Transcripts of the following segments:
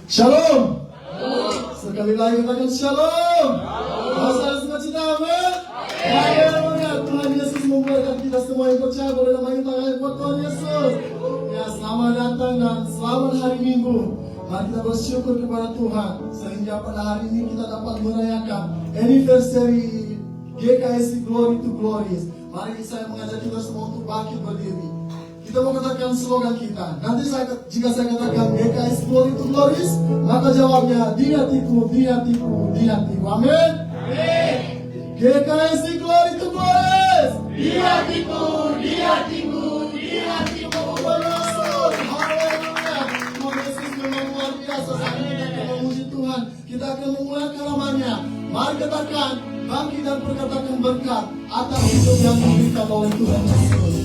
Shalom. Sekali lagi katakan shalom. Masalah sukacita, amin. Haleluya. Tuhan Yesus memberkati kita semua yang percaya. Boleh namanya tangan buat Tuhan Yesus. Ya, selamat datang dan selamat hari Minggu. Mari kita bersyukur kepada Tuhan sehingga pada hari ini kita dapat merayakan anniversary GKSI Glory to Glories. Mari saya mengajak kita semua untuk bangkit berdiri. Kita mau katakan slogan kita. Nanti jika saya katakan GKSI Glory to Glories, maka jawabnya di hatiku, di hatiku, di hatiku. Amin. GKSI Glory to Glories. Di hatiku, di hatiku, di hatiku. Haleluya. Tuhan Yesus memang luar biasa. Saat ini kita akan memuji Tuhan. Kita akan memuliakan namanya. Mari katakan bangkit dan perkatakan berkat atas hidup yang diberikan oleh Tuhan Yesus.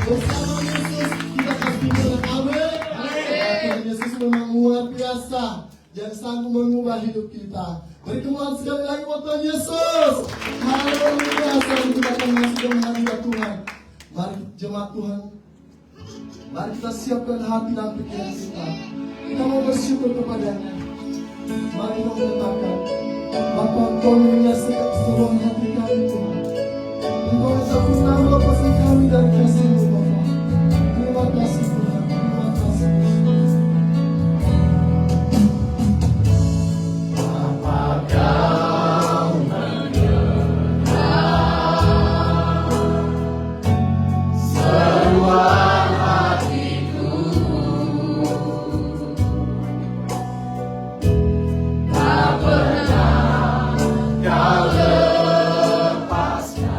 Bersama Yesus kita pasti menang. Amin. Tuhan Yesus memang luar biasa yang sanggup mengubah hidup kita. Beri kemuliaan sekali lagi buat Tuhan Yesus. Haleluya. Selalu kita akan masuk dalam hadirat Tuhan. Mari jemaat Tuhan, mari kita siapkan hati dan pikiran kita. Kita mau bersyukur kepadanya. Mari kita mengatakan, Bapa, Engkau menyaksikan seluruh hati kami Tuhan. Engkau yang menambah pasang kami dari kasih-Mu Bapa. Terima kasih Tuhan. Terima kasih. Kau lepaskan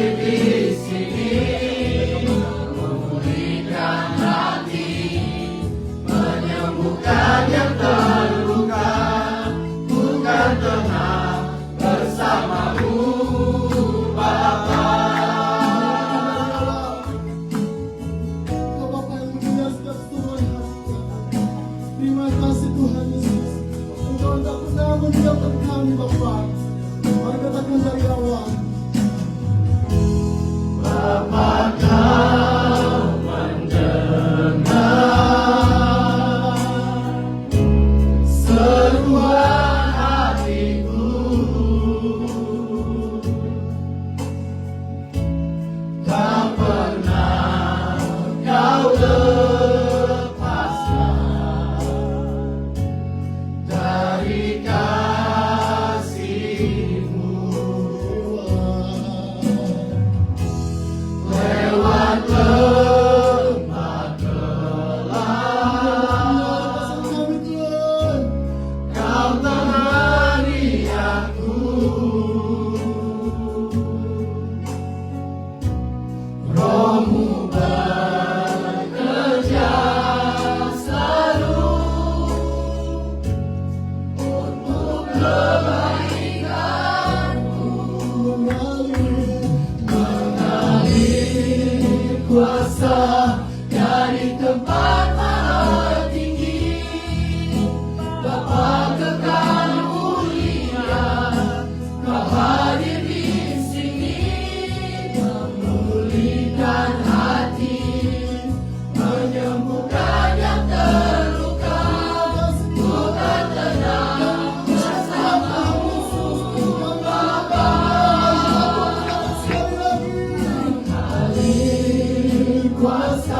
di sini, memulihkan hati, menyembuhkan yang terluka, bukan tenang bersamamu Bapa. Kau Bapa yang mendengar setiap seruan hati. Terima kasih Tuhan Yesus. Engkau tidak pernah meninggalkan kami Bapa. Mari katakan dari awal. Bapa, Kau mendengar seruan hatiku, tak pernah Kau lepaskan dari kasih-Mu. Lewat lembah gelap, Kami Tuhan. Kau temani aku. Roh-Mu bekerja selalu untuk kebaikanku, mengalir kuasa dari tempat maha tinggi. Bapa kekal mulia, Kau hadir di sini, memulihkan hati, menyembuhkan yang terluka, bukan tenang bersamamu Bapa. Sekali lagi. Mengalir kuasa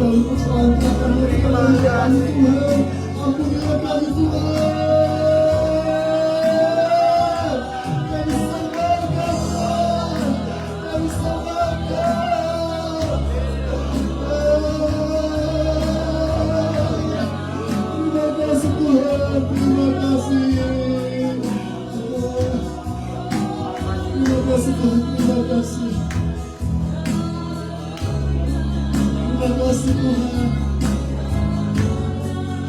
segala persoalan kami Tuhan. Ampunilah kami Tuhan. Kami sabarkan Tuhan. Kami sabarkan. Terima kasih Tuhan. Terima kasih. Terima kasih Tuhan. Terima kasih. Terima kasih Tuhan.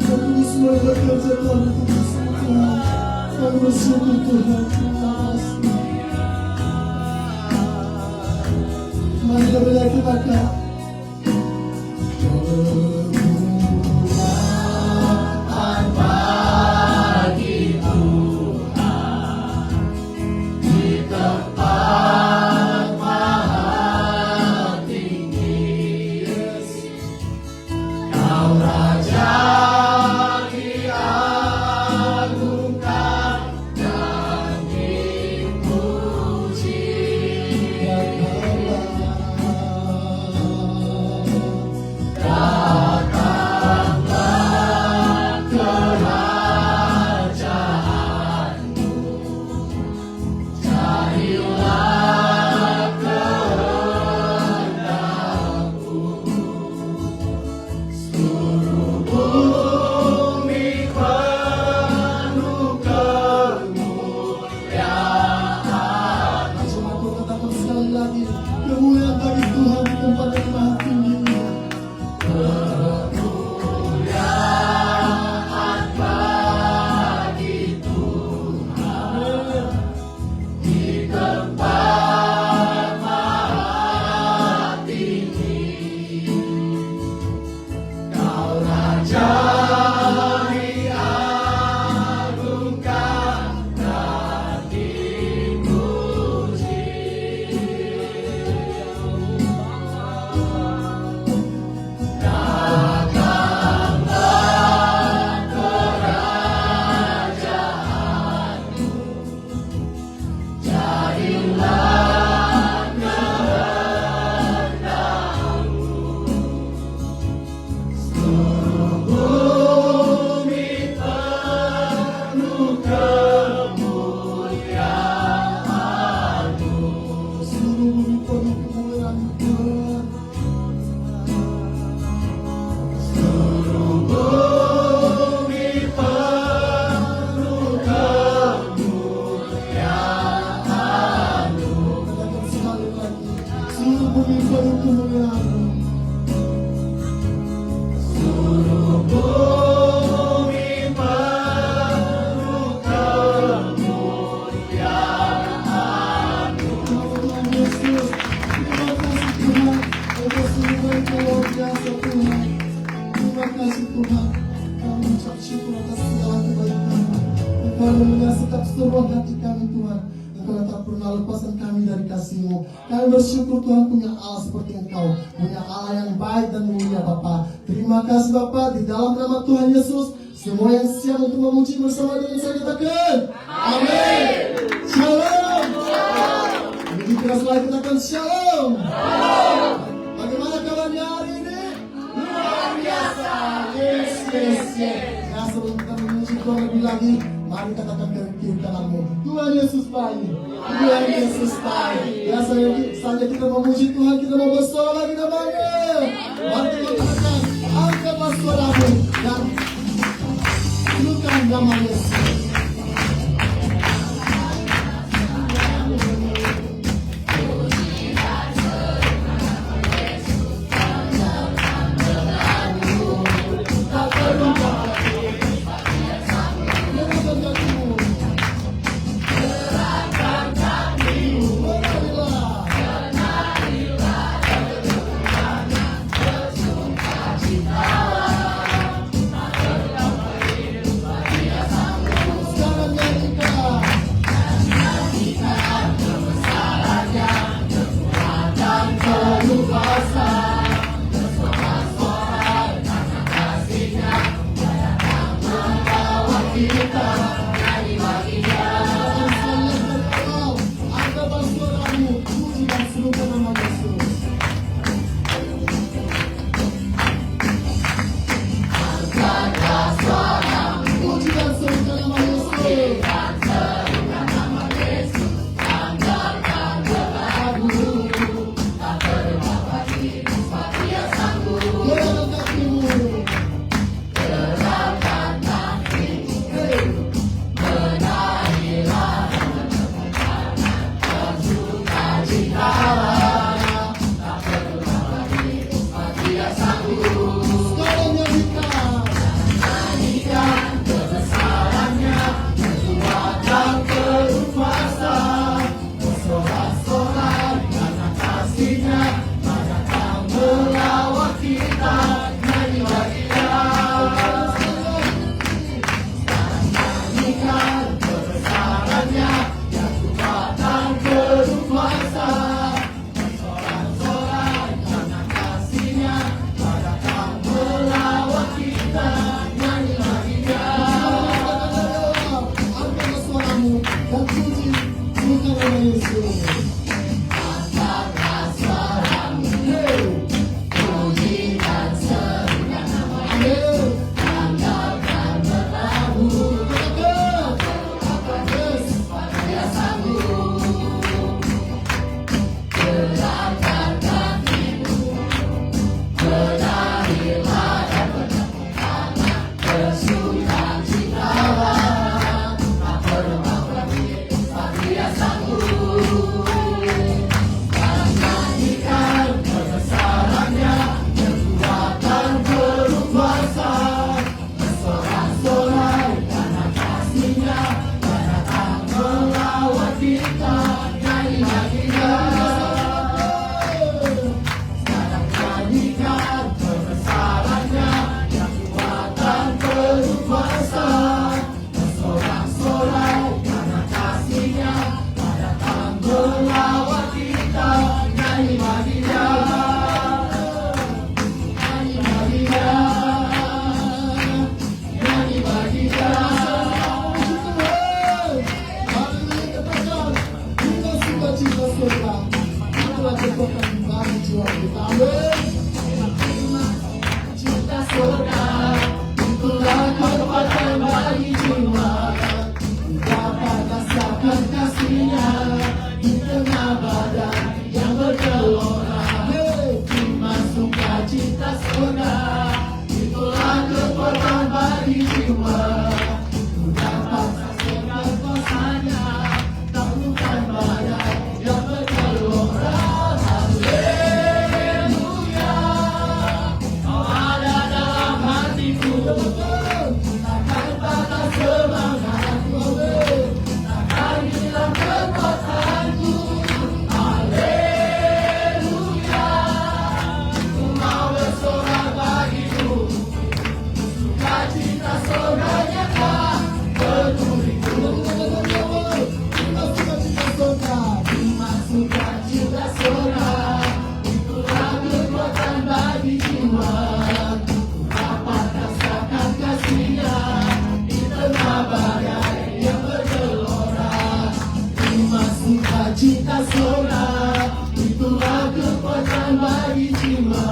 Kami semua bekerja Tuhan untuk semua Tuhan. Kami bersyukur Tuhan. Terima kasih. Mari kita berkata kemuliaan bagi Tuhan di tempat yang maha tinggi. Kemuliaan bagi Tuhan di tempat maha tinggi. Kau Raja diagungkan dan dipuji. Engkau mengasihkan seluruh hati kami Tuhan. Engkau tak pernah lepaskan kami dari kasih-Mu. Kami bersyukur Tuhan punya Allah seperti Engkau, punya Allah yang baik dan mulia Bapa. Terima kasih Bapa, di dalam nama Tuhan Yesus, semua yang siap untuk memuji bersama dengan saya katakan amin. Shalom. Lebih keras lagi katakan shalom. Bagaimana kabarnya hari ini? Luar biasa. Yes, yes, yes. Nah, sebelum kita memuji Tuhan lebih lagi, mari katakan ke kiri kananmu, Tuhan Yesus baik, Tuhan Yesus baik. Ya, saja kita memuji Tuhan, kita mau bersorak lagi namanya. Mari kita katakan, angkatlah suaramu dan serukan nama Yesus. kita, nyanyilah Dia. Angkat suaramu dan puji Tuhan nama Yesus. Angkatlah suaramu, puji dan serukan nama Dia. Amin. Andalkan berlagu, Dia sanggup. Gerakkan kakimu, berdarilah dan bertepuk bersukacitalah. Tak perlu berhenti, Dia sanggup. Dan nyanyikan kebesarannya, kekuatan berkuasa, bersorak-sorai karena kasih-Nya, datang melawat kita, nyanyilah Dia. Sekarang nyanyikan kebesarannya, kekuatan berkuasa, bersorak-sorai karena kasih-Nya, datang melawat kita, nyanyilah Dia. Nyanyilah Dia. Nyanyilah Dia. Cinta surga, itulah kekuatan bagi jiwa. Dapat rasakan kasih-Nya di tengah badan yang bergelora. Terima sukacita surga, itulah kekuatan bagi jiwa. Dapat rasakan kuasa-Nya, taklukan badan yang bergelora. Haleluya, Kau ada dalam hatiku, takkan patah semangatku, takkan hilang kekuatanku. Haleluya, Ku mau bersorak bagimu, sukacita surga nyata penuhiku. Terima sukacita surga, itulah kekuatan bagi jiwa. Dapat rasakan kasih-Nya di tengah badai yang bergelora. Terima sukacita surga, itulah kekuatan bagi jiwa.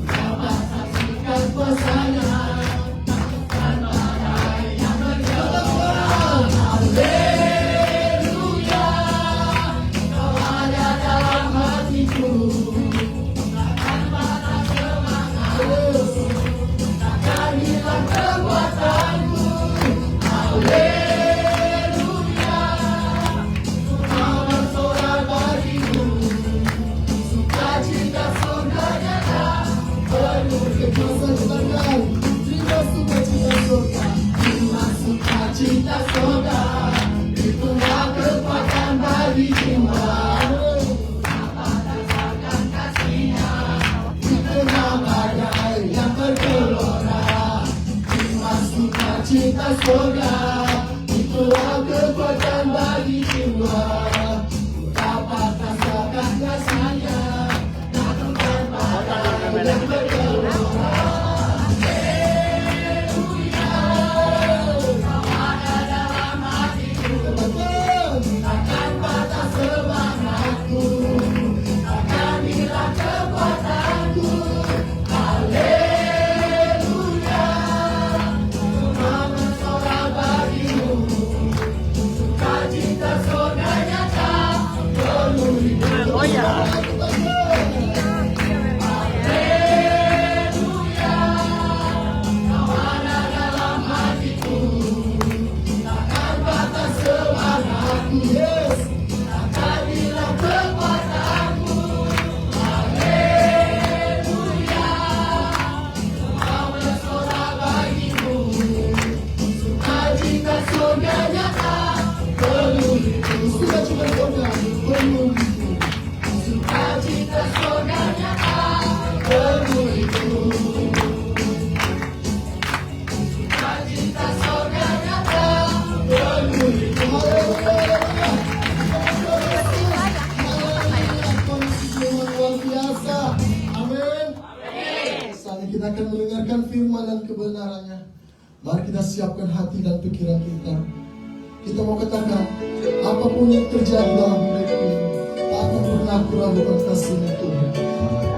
Dapat saksikan kuasa-Nya, takkan badai yang bergelora. Haleluya, Kau ada dalam hatiku, takkan patah semangatku, takkan hilang kekuatanku. Haleluya, Ku mau bersorak bagimu, sukacita surga nyata penuhiku. Terima sukacita surga. Terima sukacita surga, itulah kekuatan bagi jiwa. Dapat rasakan kasih-Nya di tengah badai yang bergelora. Terima sukacita surga, itulah kekuatan bagi jiwa. Dapat rasakan kasih-Nya, taklukan badai yang bergelora. Takkan patah semangatku, takkan hilang kekuatanku. Haleluya, Ku mau bersorak kita akan mendengarkan firman dan kebenarannya. Mari kita siapkan hati dan pikiran kita. Kita mau katakan, apapun yang terjadi dalam hidup ini, tak akan pernah aku ragukan kasih-Mu Tuhan.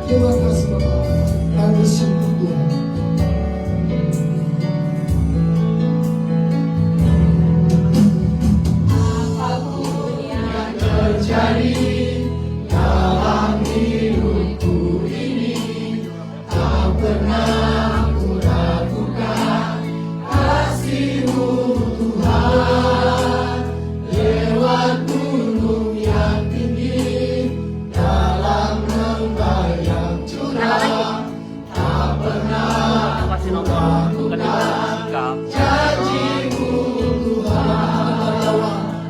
Terima kasih Bapak. Kami bersyukur Tuhan. Apapun yang terjadi dalam hidupku ini, tak pernah ku ragukan kasih-Mu Tuhan. Lewat gunung yang tinggi, dalam lembah yang curam, tak pernah ku ragukan janji-Mu Tuhan.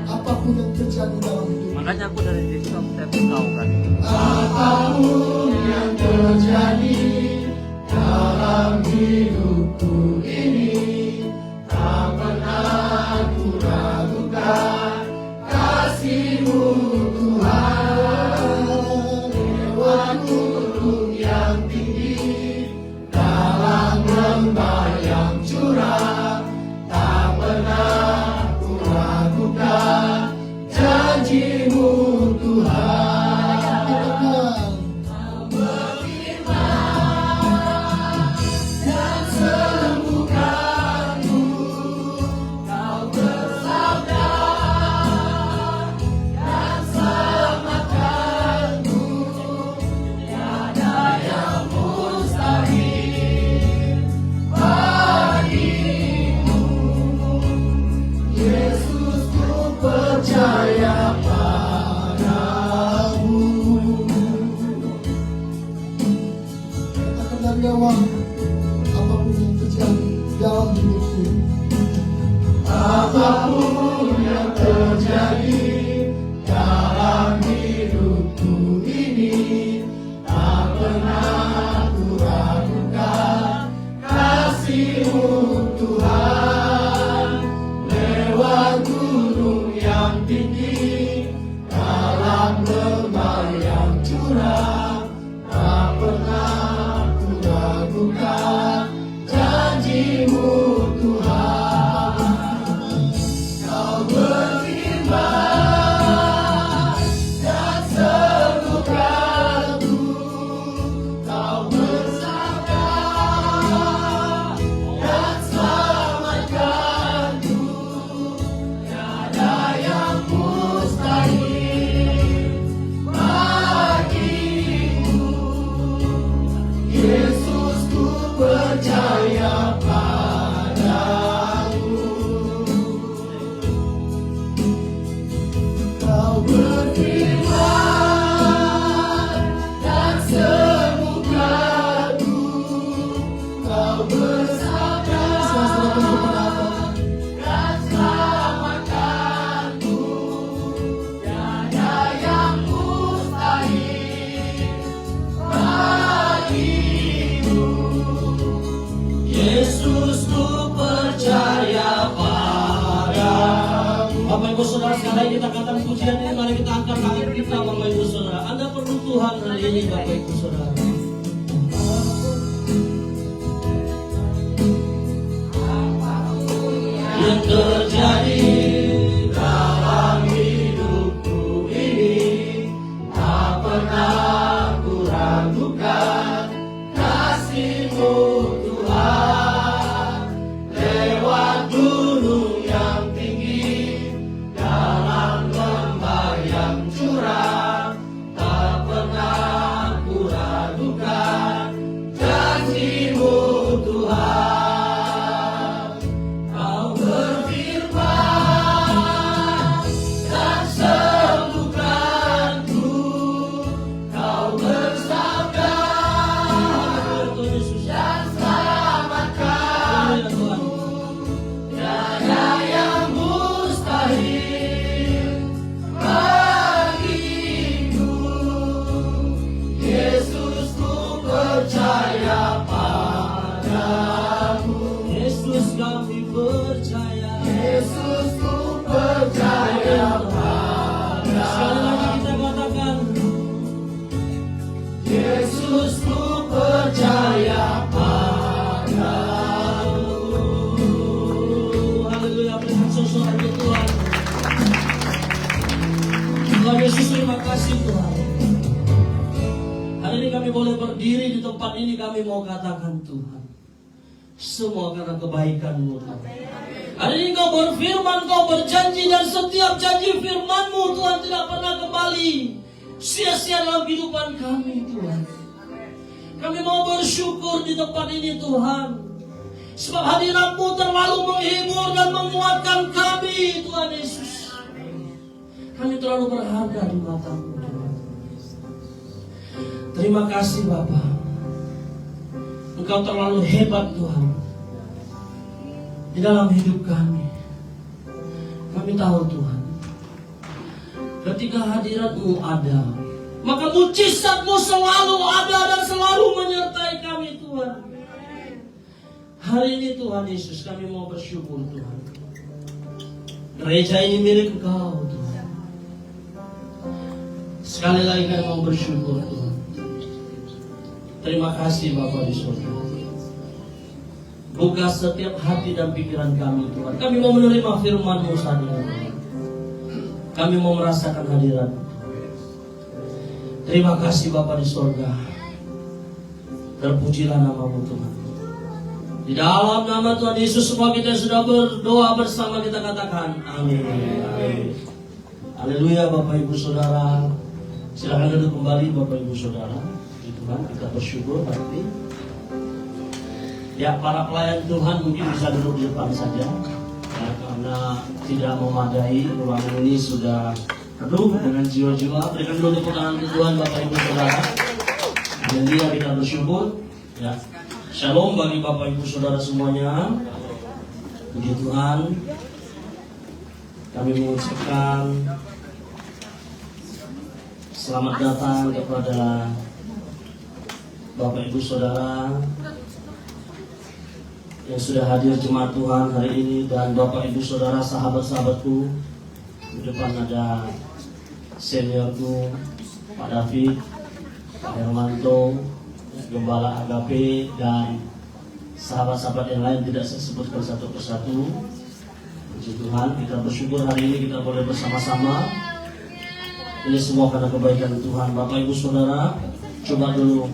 Apapun yang terjadi dalam hidup, Makanya aku dari TikTok saya tahu kan. Apapun yang terjadi dalam hidupku ini, tak pernah ku ragukan kasih-Mu Tuhan. Lewat gunung yang tinggi, dalam lembah yang curam, tak pernah ku ragukan janji-Mu Tuhan. Dan sembuhkanku, Kau bersabda, dan selamatkanku. Tiada yang mustahil bagimu. Yesus, ku percaya padamu. katakan dari awal, apapun yang terjadi dalam hidupku, Apapun yang terjadi dalam hidupku ini, tak pernah ku ragukan kasih-Mu Tuhan. Lewat gunung yang tinggi, dalam lembah yang curam, tak pernah ku ragukan janji-Mu Tuhan. Kau berfirman dan sembuhkanku, Kau bersabda dan selamatkanku. Tiada yang mustahil bagimu. Yesus, ku percaya padamu. Kau berfirman dan sembuhkanku, Kau bersabda dan selamatkanku. Tiada yang mustahil bagimu. Yesus, ku percaya padamu. Bapak Ibu Saudara sekalian, kita katakan pujian ini, mari kita angkat tangan kita Bapak Ibu Saudara. Anda perlu Tuhan hari ini Bapak Ibu Saudara. Yang terjadi dalam hidupku ini, tak pernah ku ragukan kasih-Mu Tuhan. Lewat gunung yang tinggi, dalam lembah yang curam, tak pernah ku ragukan janji-Mu Tuhan. Kau berfirman dan sembuhkanku, Kau bersabda dan selamatkanku. Tiada yang mustahil bagimu. Yesus, ku percaya padamu. Yesus, kami percaya. Yesus, ku percaya padamu. Sekali lagi kita katakan, Yesus, ku percaya padamu. berdiri di tempat ini kami mau katakan Tuhan, semua karena kebaikan-Mu Tuhan. Hari ini Kau berfirman, Kau berjanji, dan setiap janji firman-Mu Tuhan tidak pernah kembali sia-sia dalam kehidupan kami Tuhan. Kami mau bersyukur di tempat ini Tuhan, sebab hadirat-Mu terlalu menghibur dan menguatkan kami Tuhan Yesus. Kami terlalu berharga di mata-Mu Tuhan. Terima kasih Bapa, Engkau terlalu hebat Tuhan di dalam hidup kami. Kami tahu Tuhan, ketika hadirat-Mu ada, maka mujizat-Mu selalu ada dan selalu menyertai kami Tuhan. Hari ini Tuhan Yesus, kami mau bersyukur Tuhan. Gereja ini milik Engkau Tuhan. Sekali lagi kami mau bersyukur Tuhan. Terima kasih Bapa di surga. Buka setiap hati dan pikiran kami Tuhan. Kami mau menerima firman-Mu saat ini. Kami mau merasakan hadirat. Terima kasih Bapa di surga. Terpujilah nama-Mu Tuhan. Di dalam nama Tuhan Yesus semua kita sudah berdoa bersama, kita katakan amin. Amin. Haleluya Bapak Ibu Saudara. Silakan duduk kembali Bapak Ibu Saudara. Tuhan, kita bersyukur hari ini. Ya, para pelayan Tuhan mungkin bisa duduk di depan saja, ya, karena tidak memadai ruangan ini sudah penuh dengan jiwa-jiwa. Berikan dulu tepuk tangan Tuhan Bapak Ibu Saudara. Jadi kita bersyukur. Ya, shalom bagi Bapak Ibu Saudara semuanya. Puji Tuhan. Kami mengucapkan selamat datang kepada Bapak Ibu Saudara yang sudah hadir jemaat Tuhan hari ini, dan Bapak Ibu Saudara sahabat-sahabatku. Di depan ada seniorku Pak David, Pak Hermanto, Gembala Agape, dan sahabat-sahabat yang lain tidak saya sebutkan satu persatu. Puji Tuhan, kita bersyukur hari ini kita boleh bersama-sama. Ini semua karena kebaikan Tuhan. Bapak Ibu Saudara, coba dulu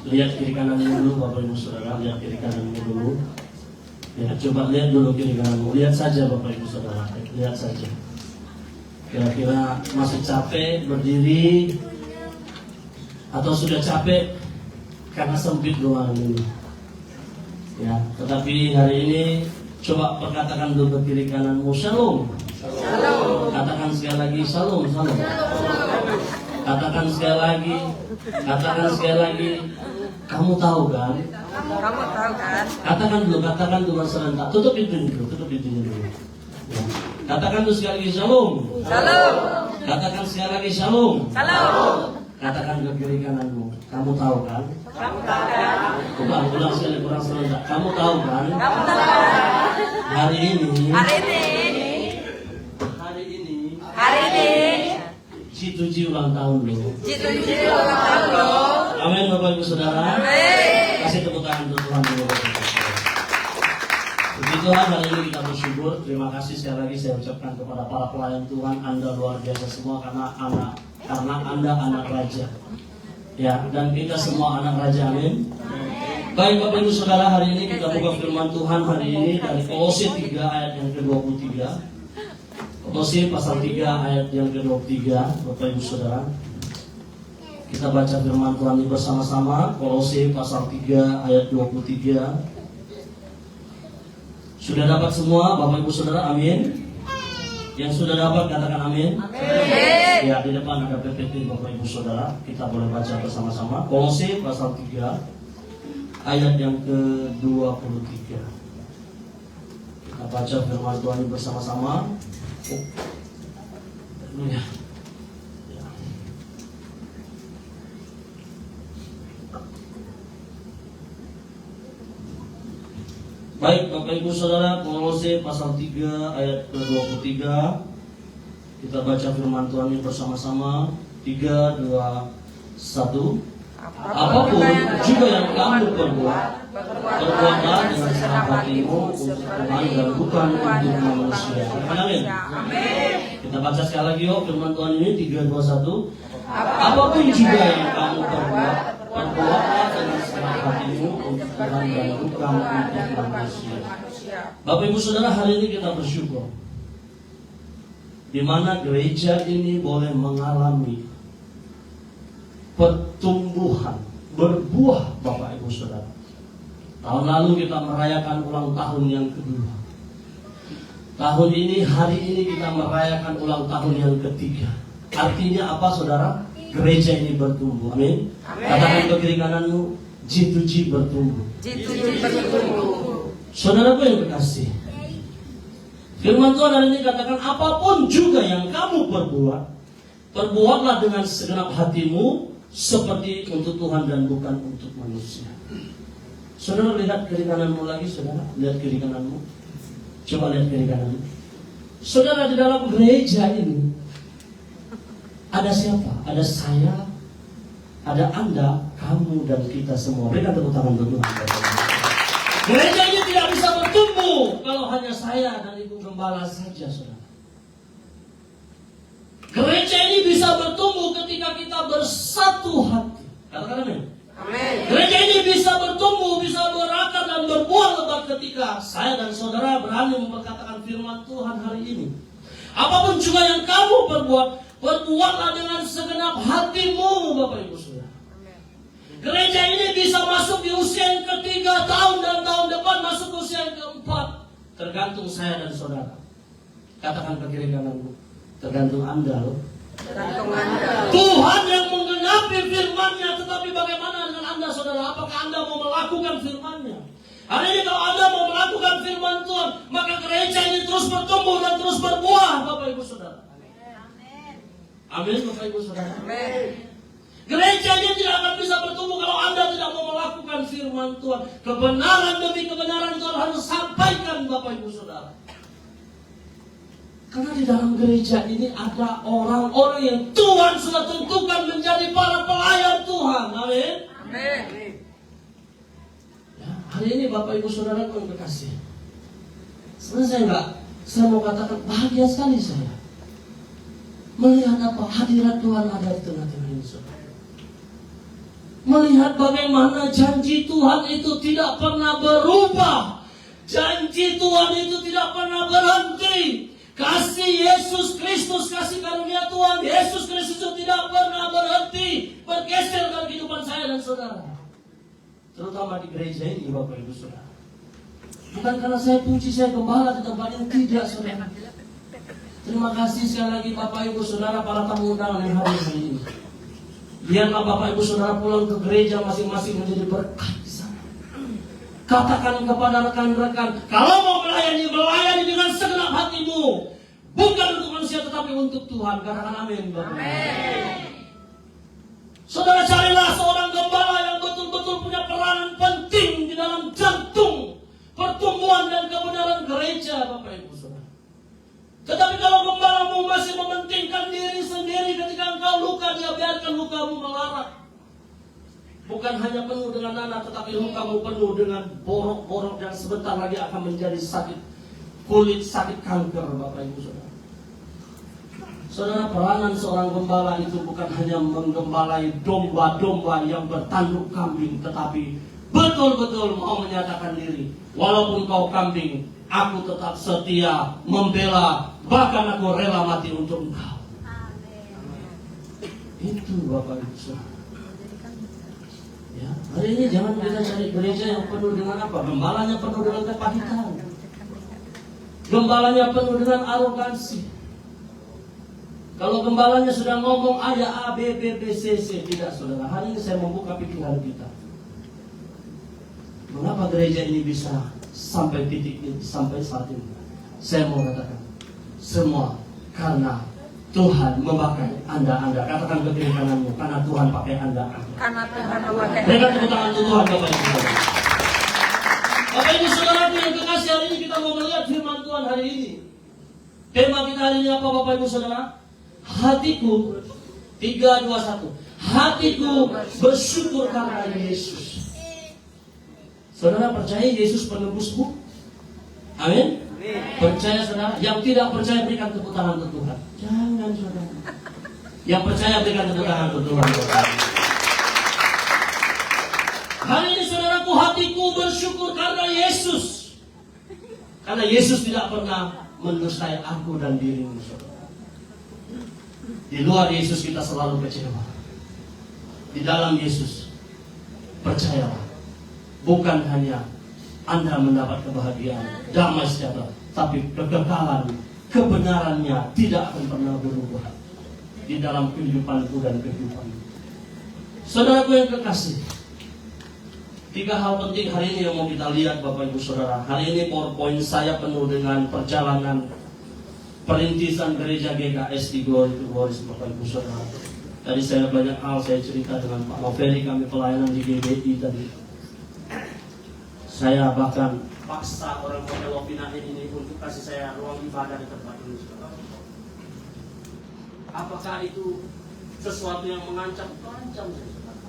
lihat kiri kananmu dulu Bapak Ibu Saudara, lihat kiri kananmu dulu. Ya, coba lihat dulu kiri kananmu. Lihat saja Bapak Ibu Saudara, lihat saja. Kira-kira masih capek berdiri atau sudah capek karena sempit ruangan ini. Ya, tetapi hari ini coba perkatakan dulu ke kiri kananmu, shalom. Shalom. Katakan sekali lagi, shalom, shalom. Katakan sekali lagi, katakan sekali lagi. Kamu tahu kan? Kamu tahu kan? Katakan dulu serentak. Tutup pintunya dulu, Ya. Katakan dulu sekali lagi, shalom. Shalom. Katakan sekali lagi, shalom. Shalom. Katakan ke kiri kananmu, kamu tahu kan? Kamu tahu kan? Ulang sekali, kurang serentak. Kamu tahu kan? Kamu tahu kan? Hari ini. G2G ulang tahun loh. Amin Bapak Ibu Saudara. Kasih tepuk tangan untuk Tuhan dulu. Puji Tuhan, hari ini kita bersyukur. Terima kasih sekali lagi saya ucapkan kepada para pelayan Tuhan. Anda luar biasa semua karena Anda anak raja. Ya, dan kita semua anak raja, amin. Baik Bapak Ibu Saudara, hari ini kita buka firman Tuhan hari ini dari Kolose 3 ayat yang ke-23. Kolose pasal 3 ayat yang ke-23, Bapak Ibu Saudara. Kita baca firman Tuhan ini bersama-sama. Kolose pasal 3 ayat 23. Sudah dapat semua Bapak Ibu Saudara, amin. Yang sudah dapat katakan amin. Amin. Ya, di depan ada PPT Bapak Ibu Saudara. Kita boleh baca bersama-sama. Kolose pasal 3 ayat yang ke-23. Kita baca firman Tuhan ini bersama-sama. Ya. Baik Bapak Ibu Saudara, Kolose pasal 3 ayat ke-23. Kita baca firman Tuhan ini bersama-sama. 3, 2, 1. Apapun juga yang kamu perbuatlah dengan senang hatimu untuk Tuhan dan bukan untuk manusia. Amin. Kita baca sekali lagi yuk firman Tuhan ini 3, 2, 1. Apapun juga yang kamu perbuat Perbuatlah dengan senang hatimu untuk Tuhan dan bukan untuk manusia. Bapak Ibu Saudara, hari ini kita bersyukur di mana gereja ini boleh mengalami pertumbuhan, berbuah Bapak Ibu Saudara. Tahun lalu kita merayakan ulang tahun yang kedua. Tahun ini, hari ini kita merayakan ulang tahun yang ketiga. Artinya apa saudara? Gereja ini bertumbuh. Amin. Katakan ke kiri kananmu, G2G bertumbuh. G2G bertumbuh. Saudaraku yang kekasih, firman Tuhan hari ini katakan, apapun juga yang kamu perbuat, perbuatlah dengan segenap hatimu seperti untuk Tuhan dan bukan untuk manusia. Saudara lihat kiri kananmu lagi, saudara. Lihat kiri kananmu. Coba lihat kiri kananmu. Saudara, di dalam gereja ini ada siapa? Ada saya, ada Anda, kamu dan kita semua. Berikan tepuk tangan untuk Tuhan. Gereja ini tidak bisa bertumbuh kalau hanya saya dan Ibu Gembala saja, saudara. Gereja ini bisa bertumbuh ketika kita bersatu hati. Katakan amin. Amin. Gereja ini bisa bertumbuh, bisa berakar dan berbuah lebat ketika saya dan saudara berani memperkatakan firman Tuhan hari ini. Apapun juga yang kamu perbuat, perbuatlah dengan segenap hatimu, Bapak Ibu Saudara. Gereja ini bisa masuk di usia yang ketiga tahun dan tahun depan masuk ke usia yang keempat. Tergantung saya dan saudara. Katakan ke kiri kananmu, tergantung Anda loh. Tergantung Anda. Tuhan yang menggenapi firman-Nya, tetapi bagaimana dengan Anda saudara? Apakah Anda mau melakukan firman-Nya? Hari ini kalau Anda mau melakukan firman Tuhan, maka gereja ini terus bertumbuh dan terus berbuah, Bapak Ibu Saudara. Amin, Bapak Ibu Saudara. Amin. Gereja ini tidak akan bisa bertumbuh kalau Anda tidak mau melakukan firman Tuhan. Kebenaran demi kebenaran Tuhan harus sampaikan, Bapak Ibu Saudara. Karena di dalam gereja ini ada orang-orang yang Tuhan sudah tentukan menjadi para pelayan Tuhan. Amin. Amin. Ya, hari ini Bapak Ibu Saudara yang berkasih. Sebenarnya saya mau katakan bahagia sekali saya melihat apa hadirat Tuhan ada di tengah-tengah ini, saudara. Melihat bagaimana janji Tuhan itu tidak pernah berubah. Janji Tuhan itu tidak pernah berhenti. Kasih Yesus Kristus, kasih karunia Tuhan Yesus Kristus itu tidak pernah berhenti bergeser dalam kehidupan saya dan saudara. Terutama di gereja ini, Bapak Ibu Saudara. Bukan karena saya puji, saya gembala di tempat ini, tidak, saudara. Terima kasih sekali lagi Bapak Ibu Saudara, para tamu undangan yang hadir hari ini. Biarlah Bapak Ibu Saudara pulang ke gereja masing-masing menjadi berkat di sana. Katakan kepada rekan-rekan, kalau mau melayani, melayani dengan segenap hatimu. Bukan untuk manusia tetapi untuk Tuhan. Katakan amin, Bapak. Amin. Saudara, carilah seorang gembala yang betul-betul punya peranan penting di dalam jantung pertumbuhan dan kebenaran gereja, Bapak Ibu Saudara. Tetapi kalau gembalamu masih mementingkan diri sendiri, ketika engkau luka, dia biarkan lukamu melarat. Bukan hanya penuh dengan nanah, tetapi lukamu penuh dengan borok-borok yang sebentar lagi akan menjadi sakit kulit, sakit kanker, Bapak Ibu Saudara. Saudara, peranan seorang gembala itu bukan hanya menggembalai domba-domba yang bertanduk kambing, tetapi betul-betul mau menyatakan diri. Walaupun kau kambing, aku tetap setia, membela, bahkan aku rela mati untuk engkau. Itu Bapak Ibu Saudara. Ya, hari ini jangan kita cari gereja yang penuh dengan apa? Gembalanya penuh dengan kepahitan. Gembalanya penuh dengan arogansi. Kalau gembalanya sudah ngomong ada A, B, B, B, C, C. Tidak, saudara. Hari ini saya membuka pikiran kita. Mengapa gereja ini bisa sampai titik ini, sampai saat ini? Saya mau katakan, semua karena Tuhan memakai Anda. Katakan ke kiri kananmu, karena Tuhan pakai Anda. Karena Tuhan memakai. Berikan tepuk tangan untuk Tuhan, Bapak Ibu Saudara. Bapak Ibu Saudara yang kekasih, hari ini kita mau melihat firman Tuhan hari ini. Tema kita hari ini apa, Bapak Ibu Saudara? Hatiku 3, 2, 1. Hatiku bersyukur karena Yesus. Saudara percaya Yesus penebusmu? Amin. Percaya saudara? Yang tidak percaya berikan tepuk tangan untuk Tuhan. Jangan saudara. Yang percaya berikan tepuk tangan untuk Tuhan. bersyukur karena Yesus. Karena Yesus tidak pernah mendustai aku dan dirimu, saudara. Di luar Yesus kita selalu kecewa. Di dalam Yesus, percayalah, bukan hanya Anda mendapat kebahagiaan, damai sejahtera, tapi kekekalan, kebenarannya tidak akan pernah berubah di dalam kehidupanku dan kehidupanmu. Saudaraku yang kekasih, 3 hal penting hari ini yang mau kita lihat Bapak Ibu Saudara. Hari ini PowerPoint saya penuh dengan perjalanan perintisan gereja GKS di Glory to Glory Bapak Ibu Saudara. Tadi saya banyak hal saya cerita dengan Pak Noveri, kami pelayanan di GBI tadi. Saya bahkan paksa orang Pondok Pinahin ini untuk kasih saya ruang ibadah di tempat ini. Apakah itu sesuatu yang mengancam? Mengancam saya, saudara.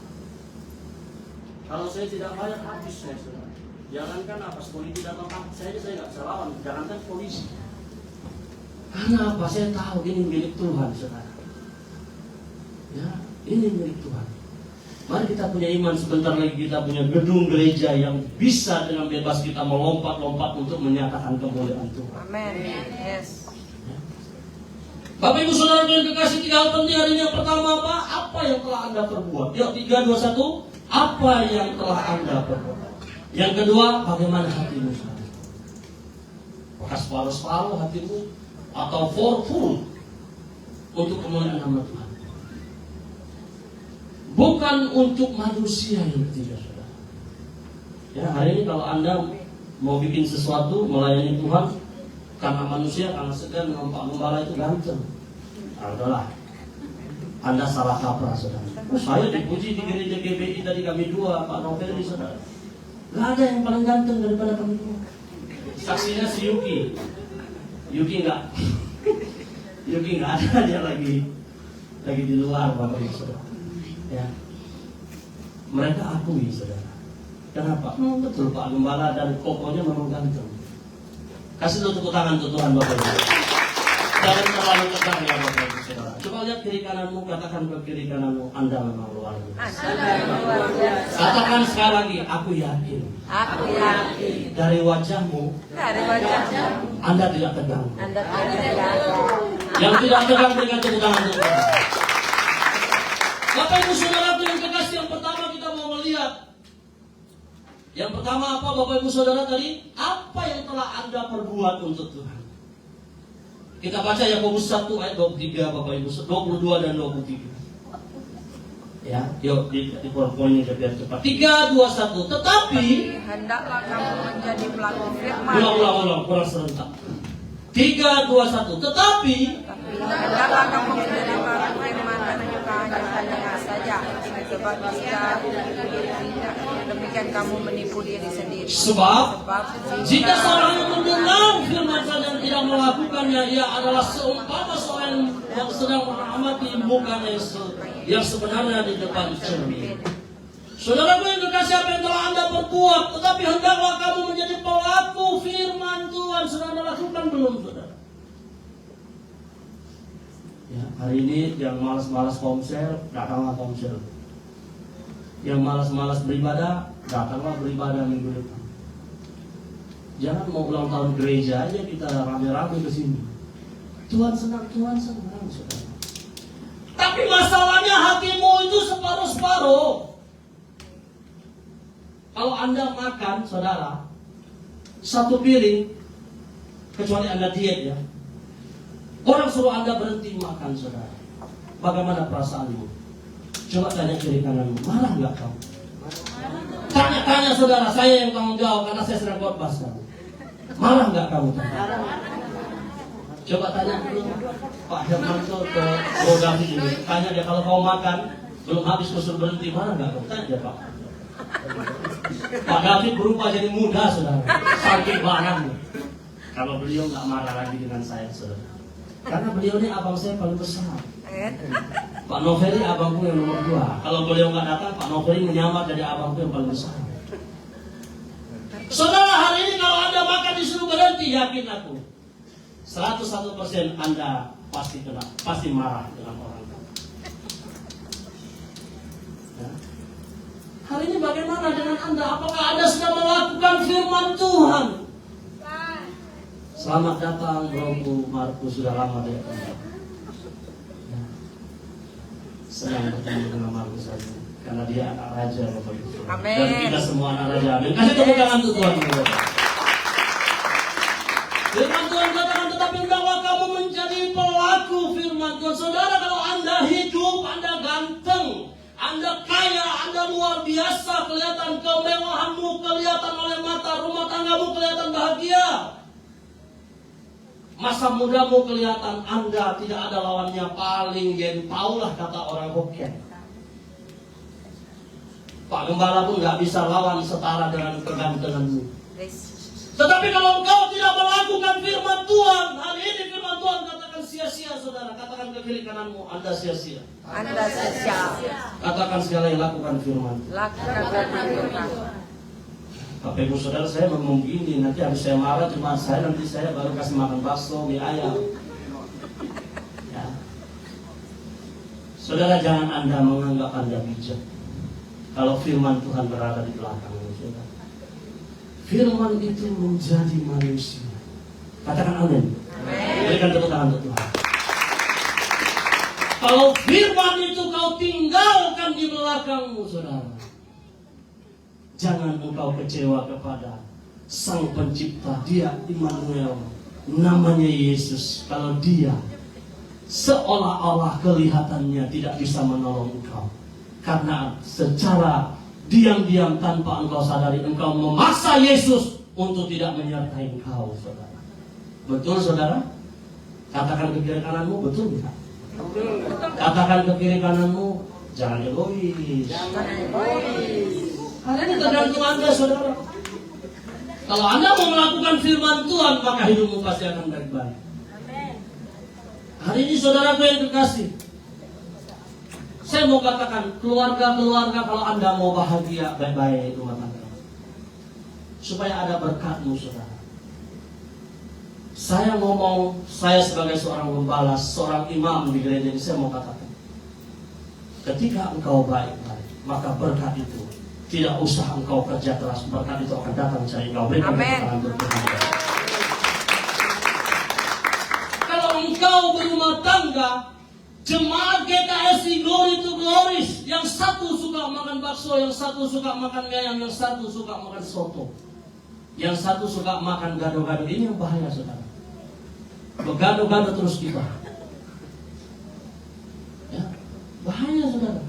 Kalau saya tidak bayar habis saya, saudara. Jangankan apa, polisi datang saya nggak bisa lawan. Jangankan polisi. Karena apa? Saya tahu ini milik Tuhan, saudara. Ya, ini milik Tuhan. Mari kita punya iman, sebentar lagi kita punya gedung gereja yang bisa dengan bebas kita melompat-lompat untuk menyatakan kemuliaan Tuhan. Amin. Yes. Bapak Ibu Saudara yang kekasih, 3 hal penting hari ini. Yang pertama apa? Apa yang telah Anda perbuat? Yuk 3, 2, 1. Apa yang telah Anda perbuat? Yang kedua, bagaimana hatimu sekarang? Apakah separuh-separuh hatimu atau full untuk kemuliaan nama Tuhan? Bukan untuk manusia yang ketiga, saudara. Ya, hari ini kalau Anda mau bikin sesuatu, melayani Tuhan, karena manusia, karena segan dengan Pak Gembala itu ganteng, adalah Anda salah kaprah, saudara. Saya dipuji di gereja GBI tadi kami 2, Pak Noveri, saudara. Gak ada yang paling ganteng daripada kami 2. Saksinya si Yuki. Yuki nggak ada, dia lagi di luar, Bapak Ibu Saudara. Ya, mereka akui, saudara. Kenapa? Betul, Pak Gembala dan kokonya memang ganteng. Kasih dulu tepuk tangan untuk Tuhan, Bapak Ibu. Jangan terlalu tegang ya, Bapak Ibu Saudara. Coba lihat kiri kananmu, katakan ke kiri kananmu, Anda memang luar biasa. Katakan sekali lagi, aku yakin. Aku yakin. Dari wajahmu, Anda tidak tegang. Anda tidak tegang. Yang tidak tegang berikan tepuk tangan untuk Tuhan. Bapak Ibu Saudara yang kekasih, yang pertama kita mau melihat. Yang pertama apa Bapak Ibu Saudara tadi? Apa yang telah Anda perbuat untuk Tuhan? Kita baca Yakobus 1 ayat 23 Bapak Ibu, 22 dan 23. Ya, yuk di PowerPoint biar cepat. 3, 2, 1. Tetapi hendaklah kamu menjadi pelaku firman. Ulang, kurang serentak. 3, 2, 1. Tetapi hendaklah kamu menjadi pelaku firman dan bukan hanya saja. Sebab demikian kamu menipu diri sendiri. Sebab jika seorang yang mendengar firman saja dan tidak melakukannya, ia adalah seumpama seorang yang sedang mengamati muka yang sebenarnya di depan cermin. Saudara yang kekasih, apa yang telah Anda perbuat, tetapi hendaklah kamu menjadi pelaku firman Tuhan. Sudah Anda lakukan belum, saudara? Ya, hari ini yang malas-malas komsel, datanglah komsel. Yang malas-malas beribadah, datanglah beribadah minggu depan. Jangan mau ulang tahun gereja aja kita rame-rame ke sini. Tuhan senang, saudara. Tapi masalahnya hatimu itu separuh-separuh. Kalau Anda makan, saudara, 1 piring, kecuali Anda diet ya, orang suruh Anda berhenti makan, saudara. Bagaimana perasaanmu? Coba tanya kiri kananmu, marah nggak kamu? Tanya saudara, saya yang tanggung jawab karena saya sedang khotbah sekarang. Marah nggak kamu? Coba tanya dulu Pak Hermanto ke Bro David ini. Tanya dia, kalau kau makan belum habis kusur berhenti, marah nggak kamu? Tanya dia, Pak. Pak David berubah jadi muda, saudara. Saking marahnya. Kalau beliau nggak marah lagi dengan saya, saudara. Karena beliau ini abang saya paling besar. Pak Noveri abangku yang nomor 2. Kalau beliau nggak datang, Pak Noveri menyamar jadi abangku yang paling besar. Saudara, hari ini kalau Anda makan disuruh berhenti, yakin aku 101% Anda pasti marah dengan orang. Ya. Hari ini bagaimana dengan Anda? Apakah Anda sudah melakukan firman Tuhan? Selamat datang Bro Markus, sudah lama dia. Senang bertemu dengan Markus saja, karena dia anak raja Bapak Ibu. Amin. Dan kita semua anak raja. Amin. Kasih tepuk tangan untuk Tuhan. Firman Tuhan katakan, tetapi hendaklah kamu menjadi pelaku firman Tuhan. Saudara, kalau Anda hidup, Anda ganteng, Anda kaya, Anda luar biasa, kelihatan kemewahanmu kelihatan oleh mata, rumah tanggamu kelihatan bahagia, masa mudamu kelihatan, Anda tidak ada lawannya, paling paulah kata orang Hokkien. Pak Gembala pun nggak bisa lawan setara dengan kegantenganmu. Tetapi kalau engkau tidak melakukan firman Tuhan, hari ini firman Tuhan katakan sia-sia, saudara. Katakan ke kiri kananmu, Anda sia-sia. Anda sia-sia. Katakan sekali, lakukan firman. Lakukan firman. Bapak Ibu Saudara, saya ngomong gini, nanti habis saya marah cuma saya, nanti saya baru kasih makan bakso, mie ayam. Ya. Saudara, jangan Anda menganggap Anda bijak kalau firman Tuhan berada di belakang saudara. Firman itu menjadi manusia. Katakan amin. Berikan tepuk tangan untuk Tuhan. Kalau firman itu kau tinggalkan di belakangmu, saudara, jangan engkau kecewa kepada Sang Pencipta. Dia Immanuel, namanya Yesus. Kalau dia seolah-olah kelihatannya tidak bisa menolong engkau, karena secara diam-diam tanpa engkau sadari, engkau memaksa Yesus untuk tidak menyertai engkau, saudara. Betul, saudara? Katakan ke kiri kananmu, betul tidak? Katakan ke kiri kananmu, jangan egois. Hari ini tergantung Anda, saudara. Kalau Anda mau melakukan firman Tuhan, maka hidupmu pasti akan baik-baik. Hari ini saudaraku yang terkasih, saya mau katakan, keluarga-keluarga, kalau Anda mau bahagia, baik-baik rumah tangga, supaya ada berkatmu, saudara. Saya ngomong, saya sebagai seorang gembala, seorang imam di gereja ini, saya mau katakan, ketika engkau baik-baik, maka berkat itu tidak usah engkau kerja keras, berkat itu akan datang cari engkau. Berikan tangan untuk Tuhan. Kalau engkau berumah tangga, jemaat GKSI Glory to Glories, yang satu suka makan bakso, yang satu suka makan ayam, yang satu suka makan soto, yang satu suka makan gado-gado, ini yang bahaya, saudara. Begado-gado terus kita, ya, bahaya, saudara.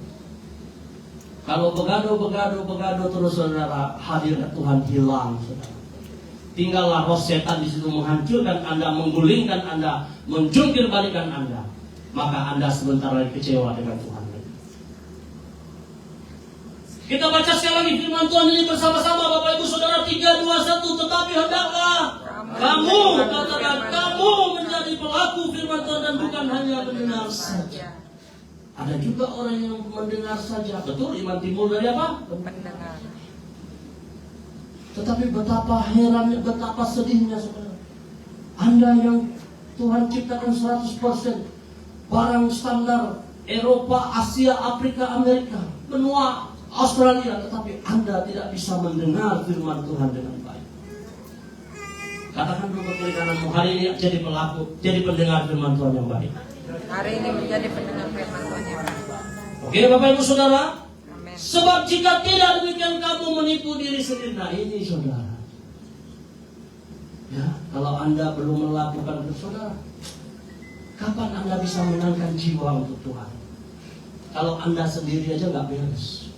Kalau begado terus, saudara, hadirat Tuhan hilang, saudara. Tinggallah roh setan di situ menghancurkan Anda, menggulingkan Anda, menjungkir balikan Anda. Maka Anda sebentar lagi kecewa dengan Tuhan. Kita baca sekali lagi firman Tuhan ini bersama-sama, Bapak Ibu Saudara. 3, 2, 1. Tetapi hendaklah kamu, katakan, kamu menjadi pelaku firman Tuhan dan bukan hanya mendengar saja. Ada juga orang yang mendengar saja. Betul, iman timbul dari apa? Mendengar. Tetapi betapa herannya, betapa sedihnya, saudara. Anda yang Tuhan ciptakan 100%, barang standar Eropa, Asia, Afrika, Amerika, benua Australia, tetapi Anda tidak bisa mendengar firman Tuhan dengan baik. Katakan dulu ke kiri kananmu, hari ini jadi pelaku, jadi pendengar firman Tuhan yang baik. Hari ini menjadi pendengar firman Tuhan yang baik. Oke, Bapak Ibu Saudara. Amin. Sebab jika tidak demikian kamu menipu diri sendiri. Nah ini, saudara. Ya, kalau Anda belum melakukan itu, saudara, kapan Anda bisa menangkan jiwa untuk Tuhan? Kalau Anda sendiri aja nggak beres,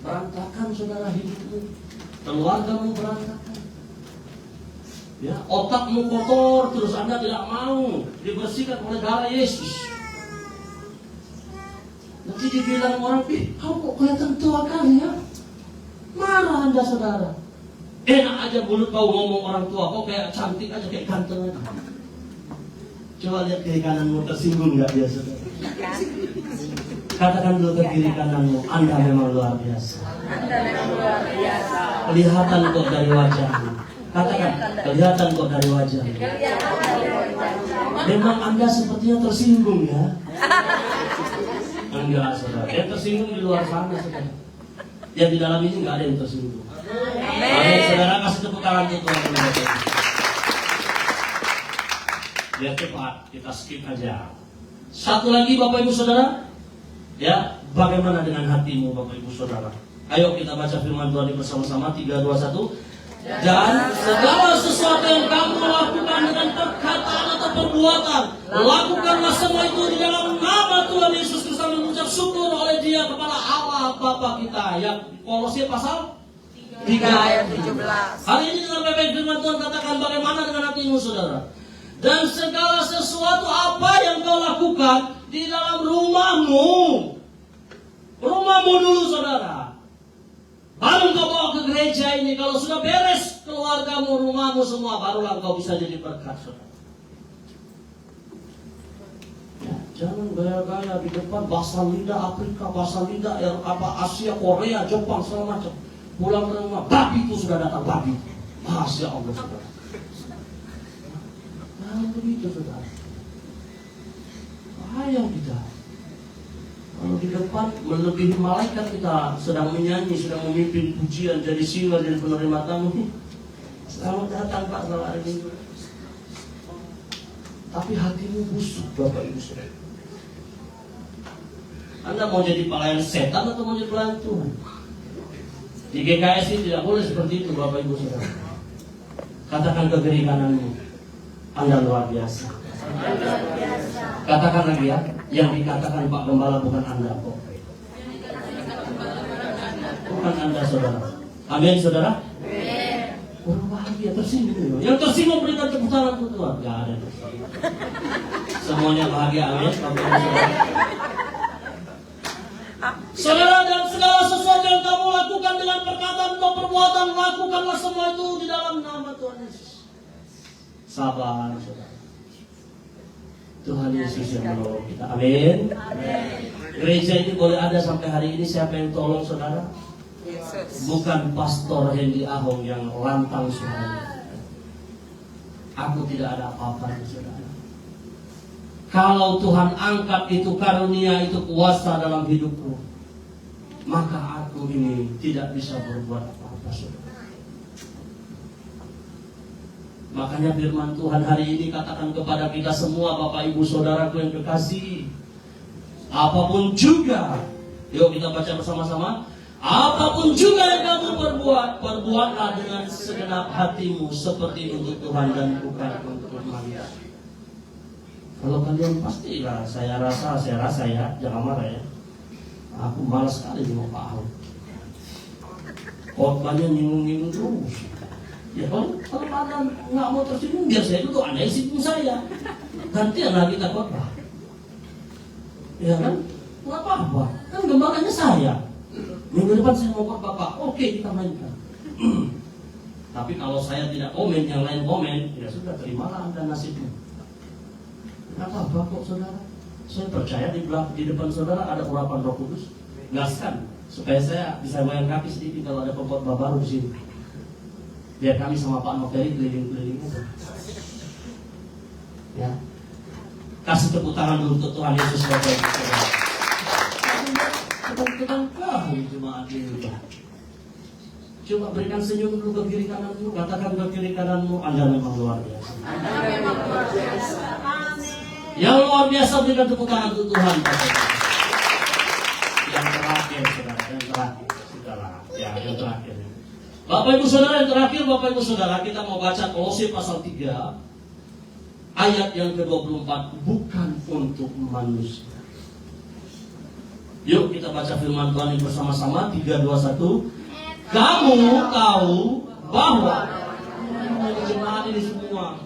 berantakan, saudara, hidupmu, keluargamu berantakan. Ya, otakmu kotor, terus Anda tidak mau dibersihkan oleh darah Yesus. Nanti dibilang orang, kamu kok kelihatan tua kali ya? Marah Anda, saudara. Enak aja mulut kau ngomong orang tua, kok kayak cantik aja, kayak ganteng aja. Coba lihat kiri kananmu, tersinggung nggak dia, saudara? Katakan dulu ke kiri kananmu, Anda memang luar biasa. Anda memang luar biasa. Kelihatan kok dari wajahmu. Katakan, kelihatan kok dari wajahmu. Memang Anda sepertinya tersinggung ya? Enggak, saudara. Dia tersinggung di luar sana, saudara. yang di dalam ini nggak ada yang tersinggung. Amin. Saudara, kasih tepuk tangan untuk Tuhan. Biar cepat, kita skip aja. Satu lagi Bapak Ibu Saudara, ya, bagaimana dengan hatimu Bapak Ibu Saudara? Ayo kita baca firman Tuhan bersama-sama. 3, 2, 1. Dan segala sesuatu yang kamu lakukan dengan perkataan atau perbuatan, lakukanlah semua itu di dalam nama Tuhan Yesus Kristus, mengucap syukur oleh Dia kepada Allah Bapa kita. Yang Kolose pasal 3 ayat 17. Hari ini dengan baik firman Tuhan katakan bagaimana dengan hatimu saudara. Dan segala sesuatu apa yang kau lakukan di dalam rumahmu dulu saudara. Baru kau bawa ke gereja ini. Kalau sudah beres keluargamu, rumahmu semua, barulah kau bisa jadi berkat saudara. Ya, jangan gaya-gaya di depan bahasa lidah Afrika, bahasa lidah Asia, Korea, Jepang, segala macam. Pulang ke rumah, babi itu sudah datang, babi. Masya Allah saudara. Nah begitu saudara. Bahaya kita. Kalau di depan melebihi malaikat, kita sedang menyanyi, sedang memimpin pujian, jadi singa, jadi penerima tamu. Selamat datang Pak, selamat hari Minggu. Tapi hatimu busuk Bapak Ibu Saudara. Anda mau jadi pelayan setan atau mau jadi pelayan Tuhan? Di GKS ini tidak boleh seperti itu Bapak Ibu Saudara. Katakan ke kiri kananmu, Anda luar biasa. Katakan lagi ya, yang dikatakan Pak Gembala bukan Anda kok. Bukan Anda saudara. Amin saudara. Orang bahagia tersinggung. Yang tersinggung berikan tepuk tangan untuk Tuhan. Gak ada. Semuanya bahagia. Amin. Saudara, dan segala sesuatu yang kamu lakukan dengan perkataan atau perbuatan, lakukanlah semua itu di dalam nama Tuhan Yesus. Sabar saudara. Tuhan Yesus yang menolong kita. Amin. Gereja ini boleh ada sampai hari ini. Siapa yang tolong saudara? Bukan Pastor Hendy Ahong yang lantang suaranya. Aku tidak ada apa-apa saudara. Kalau Tuhan angkat itu karunia, itu kuasa dalam hidupku, maka aku ini tidak bisa berbuat apa-apa saudara. Makanya firman Tuhan hari ini katakan kepada kita semua Bapak Ibu Saudaraku yang kekasih, apapun juga, yuk kita baca bersama-sama. Apapun juga yang kamu perbuat, perbuatlah dengan segenap hatimu seperti untuk Tuhan dan bukan untuk manusia. Kalau kalian pastilah, saya rasa ya, jangan marah ya. Aku malas sekali sama Pak Ahok. Khotbahnya nyinggung-nyinggung terus. Ya kalau Anda nggak mau tersinggung, biar saya duduk, Anda isi saya. Gantian lagi kita khotbah. Ya kan? Nggak apa-apa. Kan gembalanya saya. Minggu depan saya mau khotbah Pak. Oke, kita mainkan. Tapi kalau saya tidak komen, yang lain komen, ya sudah, terimalah Anda nasibnya. Nggak apa-apa kok saudara. Saya percaya di depan saudara ada urapan Roh Kudus. Gaskan supaya saya bisa goyang kaki sedikit kalau ada khotbah baru di sini. Biar kami sama Pak Noteri keliling-keliling itu. Ya. Kasih tepuk tangan dulu untuk Tuhan Yesus Bapak Ibu Saudara. Sedang kami jemaat ini. Coba berikan senyum dulu ke kiri kananmu. Katakan ke kiri kananmu, Anda memang luar biasa. Yang luar biasa, berikan tepuk tangan untuk Tuhan Bapak Ibu. Yang terakhir saudara, yang terakhir. Sudahlah, ya yang terakhir. Bapak Ibu Saudara, yang terakhir Bapak Ibu Saudara, kita mau baca Kolose pasal 3 ayat yang ke-24, bukan untuk manusia. Yuk kita baca firman Tuhan ini bersama-sama. 3, 2, 1. Kamu tahu bahwa jemaat ini semua.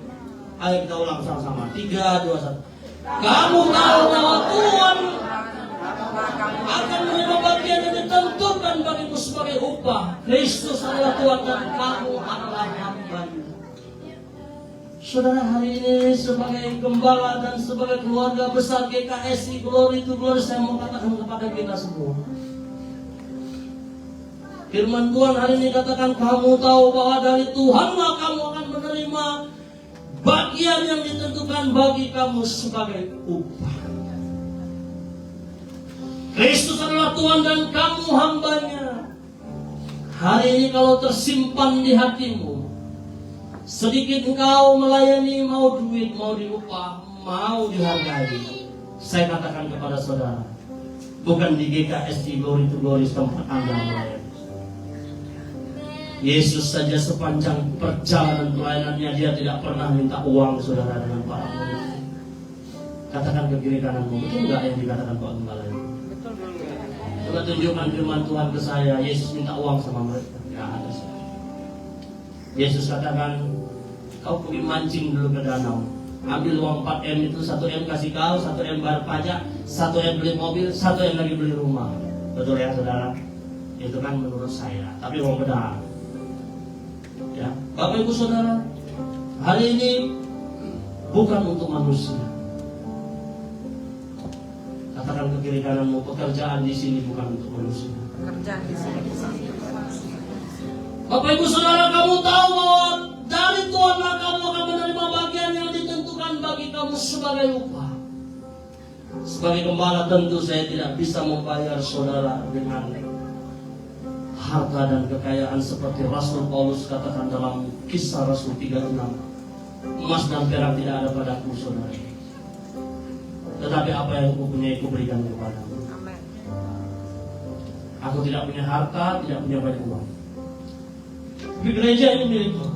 Ayo kita ulang sama-sama. 3, 2, 1. Kamu tahu bahwa Tuhan akan menerima bagian yang ditentukan bagimu sebagai upah. Kristus adalah Tuhan dan kamu adalah hamba-Nya. Saudara, hari ini sebagai gembala dan sebagai keluarga besar GKSI Glory to Glory, saya mau katakan kepada kita semua. Firman Tuhan hari ini katakan, kamu tahu bahwa dari Tuhanlah kamu akan menerima bagian yang ditentukan bagi kamu sebagai upah. Kristus adalah Tuhan dan kamu hamba-Nya. Hari ini kalau tersimpan di hatimu, sedikit engkau melayani, mau duit, mau diupah, mau dihargai, saya katakan kepada saudara, bukan di GKS di Glory to Glory tempat Anda melayani. Yesus saja sepanjang perjalanan pelayanannya, dia tidak pernah minta uang saudara dengan para murid. Katakan ke kiri kananmu, betul nggak yang dikatakan Pak Gembala itu? Coba tunjukkan firman Tuhan ke saya, Yesus minta uang sama mereka. Nggak ada. Yesus katakan, kau pergi mancing dulu ke danau, ambil uang 4M itu, 1M kasih kau, 1M bayar pajak, 1M beli mobil, 1M lagi beli rumah. Betul ya saudara? Itu kan menurut saya, tapi uang benar. Ya, Bapak Ibu Saudara, hari ini bukan untuk manusia. Katakan ke kiri kananmu, pekerjaan di sini bukan untuk manusia. Pekerjaan di sini bukan untuk manusia. Bapak Ibu Saudara, kamu tahu bahwa dari Tuhanlah kamu akan menerima bagian yang ditentukan bagi kamu sebagai upah. Sebagai gembala tentu saya tidak bisa membayar saudara dengan harta dan kekayaan seperti Rasul Paulus katakan dalam Kisah Rasul 36. Emas dan perak tidak ada padaku saudara, tetapi apa yang kupunyai kuberikan kepadamu. Amin. Aku tidak punya harta, tidak punya banyak uang, tapi gereja ini milik Tuhan.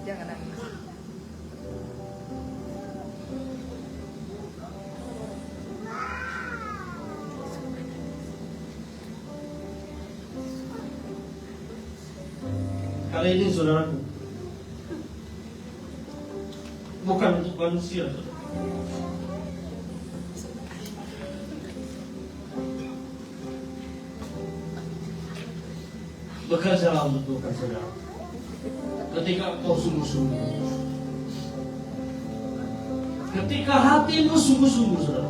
Jangan nangis. Kali ini saudaraku, bukan untuk manusia, saudara. Bekerjalah untuk Tuhan saudara. Ketika kau sungguh-sungguh, ketika hatimu sungguh-sungguh saudara,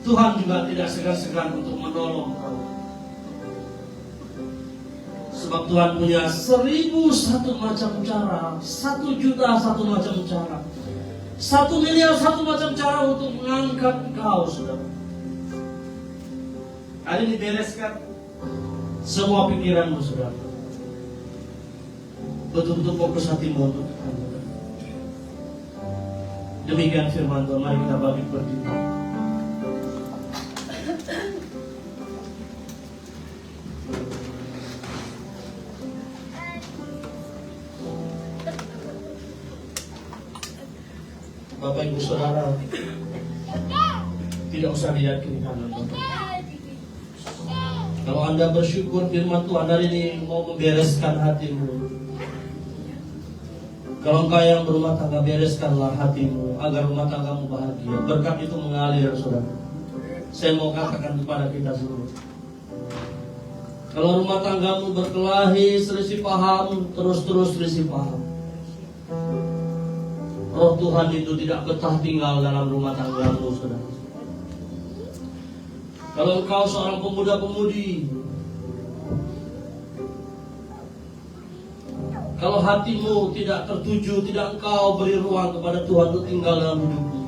Tuhan juga tidak segan-segan untuk menolong kau. Sebab Tuhan punya 1001 macam cara, 1 juta 1 macam cara, 1 miliar 1 macam cara untuk mengangkat kau saudara. Hari ini bereskan semua pikiranmu saudara. Betul-betul fokus hatimu untuk Tuhan. Demikian firman Tuhan, mari kita bangkit berdiri. Bapak Ibu Saudara, tidak usah lihat kiri kanan. Kalau Anda bersyukur firman Tuhan hari ini mau membereskan hatimu. Kalau engkau yang berumah tangga, bereskanlah hatimu agar rumah tanggamu bahagia. Berkat itu mengalir, saudara. Saya mau katakan kepada kita semua, kalau rumah tanggamu berkelahi, selisih paham, terus-terus selisih paham, Roh Tuhan itu tidak betah tinggal dalam rumah tanggamu, saudara. Kalau engkau seorang pemuda-pemudi, kalau hatimu tidak tertuju, tidak engkau beri ruang kepada Tuhan untuk tinggal dalam hidupmu,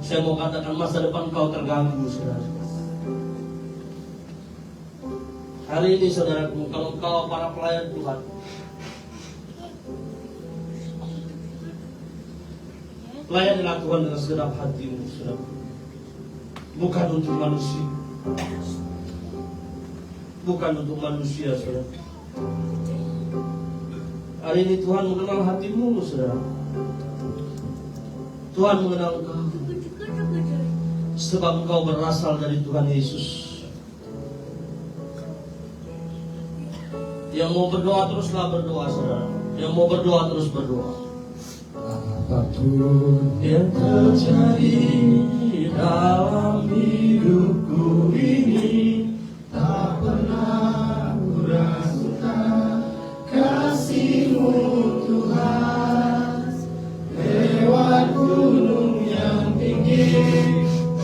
saya mau katakan masa depan kau terganggu, saudara. Hari ini saudaraku, kalau engkau para pelayan Tuhan, layanilah Tuhan dengan segenap hatimu, saudara. Bukan untuk manusia, bukan untuk manusia, saudara. Hari ini Tuhan mengenal hatimu, saudara. Tuhan mengenal engkau, sebab engkau berasal dari Tuhan Yesus. Yang mau berdoa teruslah berdoa, saudara. Yang mau berdoa terus berdoa. Apapun yang terjadi dalam hidupku ini, tak pernah ku rasakan kasih-Mu Tuhan. Lewat gunung yang tinggi,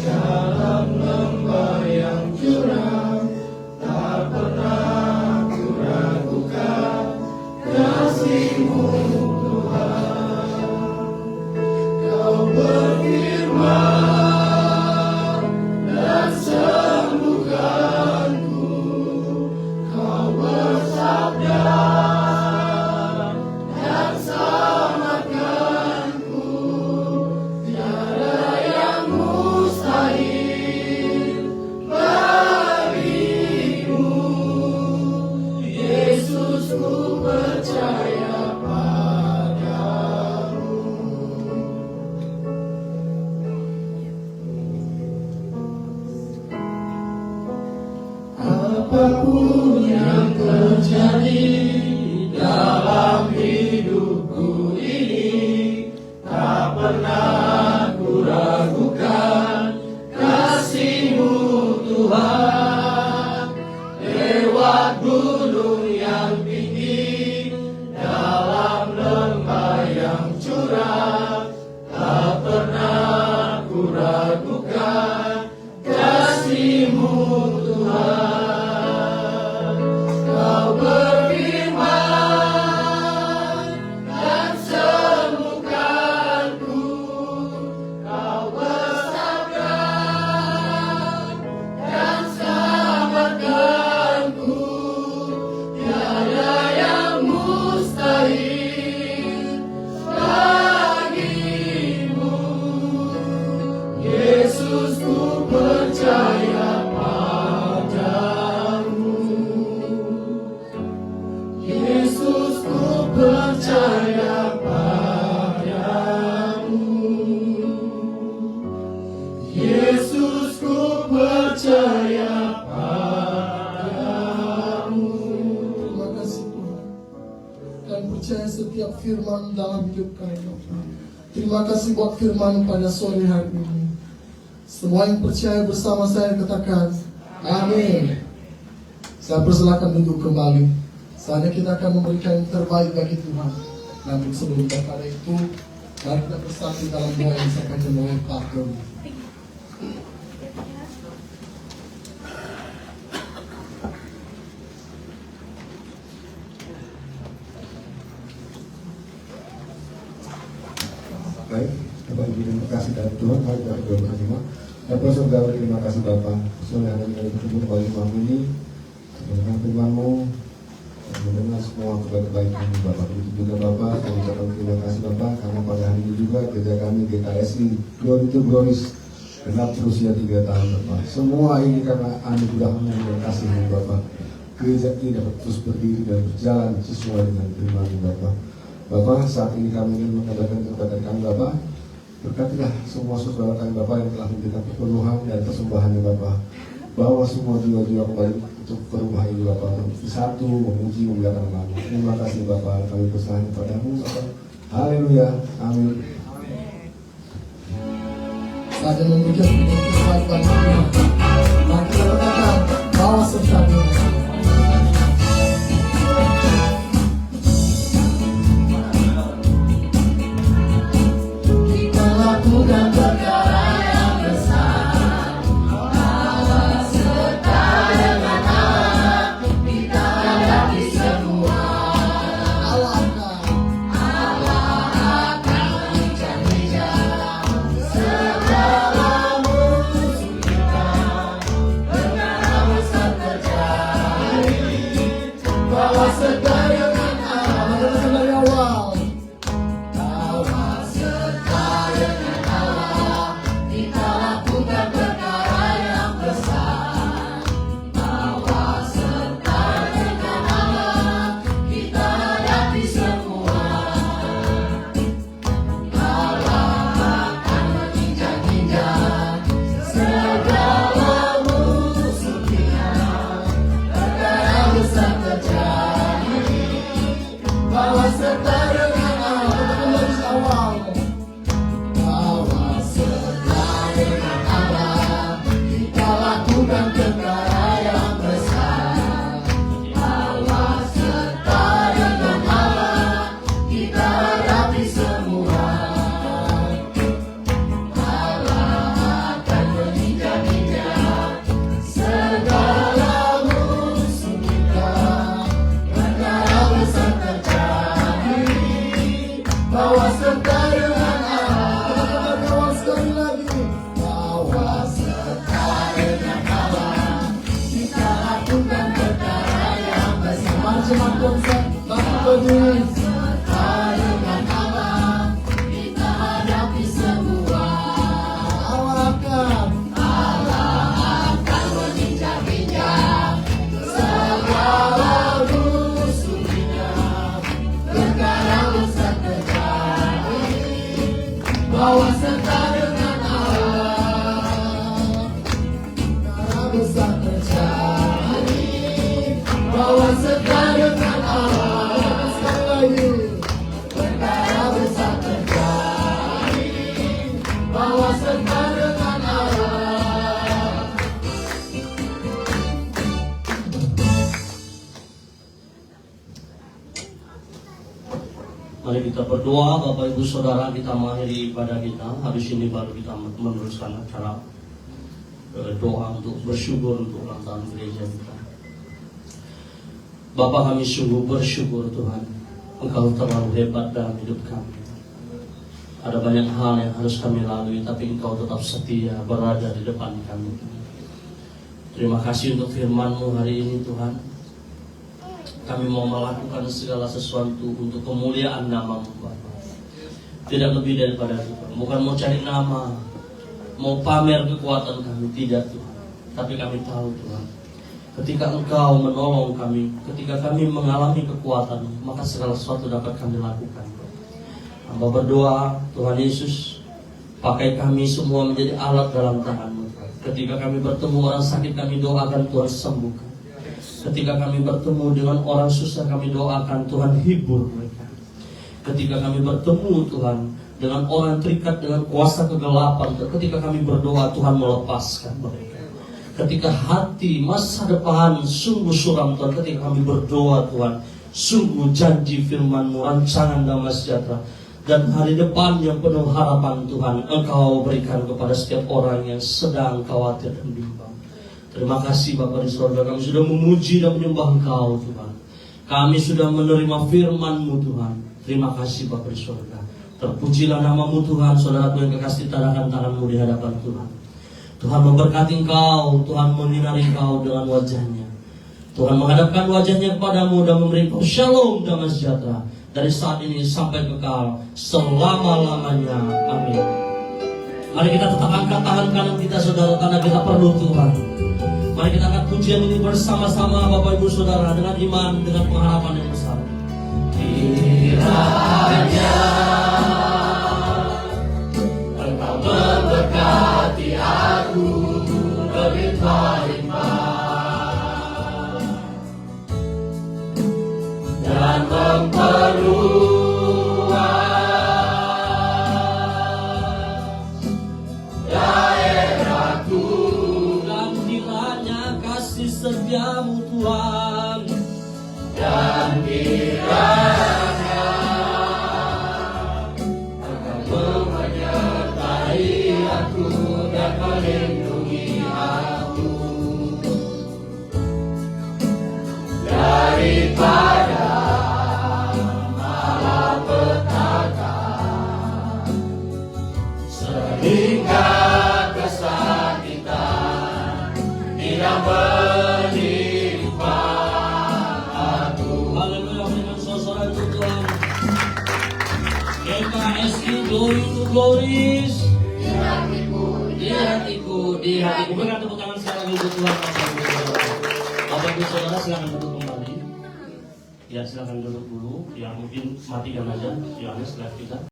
dalam lembah yang curam, tak pernah ku ragukan kasih apapun yang terjadi dalam hidupku ini, tak pernah ku ragukan kasih-Mu Tuhan. Lewat gunung yang tinggi, dalam lembah yang curam, tak pernah ku ragukan kasih-Mu Tuhan. Kau berfirman dan sembuhkanku, Kau bersabda dan selamatkanku. Tiada yang mustahil bagimu. Yesus, ku percaya padamu. Yesus, ku percaya padamu. Yesus, ku percaya padamu. Terima kasih Tuhan. Dan percaya setiap firman dalam hidup kami, Bapak. Terima kasih buat firman pada sore hari ini. Semua yang percaya bersama saya katakan amin. Saya persilakan duduk kembali. Saatnya kita akan memberikan yang terbaik bagi Tuhan. Namun sebelum daripada itu, mari kita bersatu dalam doa yang disampaikan oleh Pak Doni. Baik, Bapak Ibu terima kasih dari Tuhan. Mari kita berdoa bersama. Bapak Surgawi, terima kasih Bapak. Sore hari ini kami bertemu kembali malam ini mendengar firman-Mu, mendengar semua kebaikan-Mu Bapak. Begitu juga Bapak, kami ucapkan terima kasih Bapak, karena pada hari ini juga gereja kami GKSI Glory to Glories genap berusia 3 tahun Bapak. Semua ini karena anugerah-Mu dan kasih-Mu Bapak. Gereja ini dapat terus berdiri dan berjalan sesuai dengan firman-Mu Bapak. Bapak, saat ini kami ingin mengadakan kepada kami Bapak, berkatilah semua saudara kami Bapak yang telah memberikan perpuluhan dan persembahannya Bapak. Bawa semua jiwa-jiwa kembali untuk ke rumah ini Bapak, untuk bersatu, memuji, memuliakan nama-Mu. Terima kasih Bapak, kami berserah kepada-Mu Bapak. Haleluya, amin. Saat yang memberikan terbaik bagi Tuhan, mari kita katakan bawa serta Dia. Lakukan perkara yang besar, Allah serta dengan Allah, kita hadapi semua. Allah akan menginjak-injak segala musuh kita. Perkara besar terjadi, bahwa serta dengan Allah. Dari awal berdoa, Bapak Ibu Saudara, kita mengakhiri ibadah kita. Habis ini baru kita meneruskan acara doa untuk bersyukur untuk ulang tahun gereja kita. Bapa, kami sungguh bersyukur Tuhan, Engkau terlalu hebat dalam hidup kami. Ada banyak hal yang harus kami lalui, tapi Engkau tetap setia berada di depan kami. Terima kasih untuk firman-Mu hari ini Tuhan. Kami mau melakukan segala sesuatu untuk kemuliaan nama-Mu Bapa. Tidak lebih daripada itu, bukan mau cari nama, mau pamer kekuatan kami, tidak Tuhan. Tapi kami tahu Tuhan, ketika Engkau menolong kami, ketika kami mengalami kekuatan, maka segala sesuatu dapat kami lakukan. Hamba berdoa, Tuhan Yesus, pakai kami semua menjadi alat dalam tangan-Mu. Ketika kami bertemu orang sakit, kami doakan Tuhan sembuhkan. Ketika kami bertemu dengan orang susah, kami doakan Tuhan hibur mereka. Ketika kami bertemu Tuhan dengan orang terikat dengan kuasa kegelapan, ketika kami berdoa Tuhan melepaskan mereka. Ketika hati masa depan sungguh suram Tuhan, ketika kami berdoa Tuhan, sungguh janji firman-Mu, rancangan damai sejahtera dan hari depan yang penuh harapan Tuhan Engkau berikan kepada setiap orang yang sedang khawatir dan bimbang. Terima kasih Bapa di surga, kami sudah memuji dan menyembah Engkau Tuhan. Kami sudah menerima firman-Mu Tuhan. Terima kasih Bapa di surga. Terpujilah nama-Mu Tuhan. Saudaraku yang kekasih, tadakan tangan-Mu di hadapan Tuhan. Tuhan memberkati Engkau, Tuhan menyinari Engkau dengan wajah-Nya. Tuhan menghadapkan wajah-Nya kepadamu dan memberi Engkau shalom damai sejahtera dari saat ini sampai kekal selama-lamanya. Amin. Mari kita tetap angkat tangan kanan kita saudara, karena kita perlu Tuhan. Mari kita angkat pujian ini bersama-sama Bapak Ibu Saudara, dengan iman, dengan pengharapan yang besar. Kiranya Engkau memberkati aku berlimpah-limpah dan memperluas daerahku, dan kiranya kasih setiamu Tuhan, dan kiranya Engkau menyertai aku dan melindungi aku daripada malapetaka, sehingga kesakitan tidak menimpa aku. Haleluya, berikan sosokan untuk Tuhan. GKSI Glory to Glories. Di hatiku. Berikan tepuk tangan sekali lagi untuk Tuhan. Bapak Ibu Saudara, silakan duduk kembali. Ya, silakan duduk dulu. Ya, mungkin matikan aja. Ya, live kita.